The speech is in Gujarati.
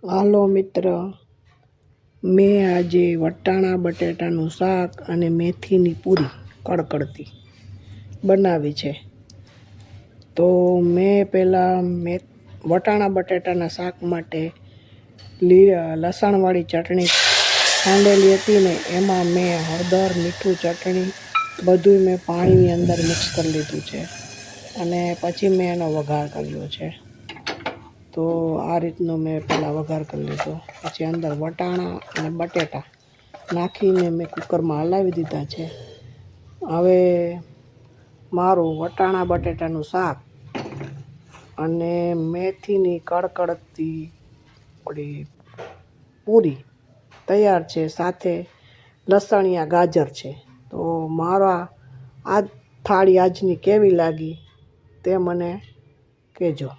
હાલો મિત્ર, મેં આજે વટાણા બટેટાનું શાક અને મેથીની પૂરી કડકડતી બનાવી છે. તો મેં પહેલાં વટાણા બટેટાના શાક માટે લસણવાળી ચટણી ખાંડેલી હતી ને એમાં મેં હળદર, મીઠું, ચટણી બધું મેં પાણીની અંદર મિક્સ કરી લીધું છે અને પછી મેં એનો વઘાર કર્યો છે. તો આ રીતનો મેં પહેલાં વઘાર કરી લીધો. પછી અંદર વટાણા અને બટેટા નાખીને મેં કુકરમાં હલાવી દીધા છે. હવે મારું વટાણા બટેટાનું શાક અને મેથીની કડકડતી પૂરી તૈયાર છે. સાથે લસણિયા ગાજર છે. તો મારા આ થાળી આજની કેવી લાગી તે મને કહેજો.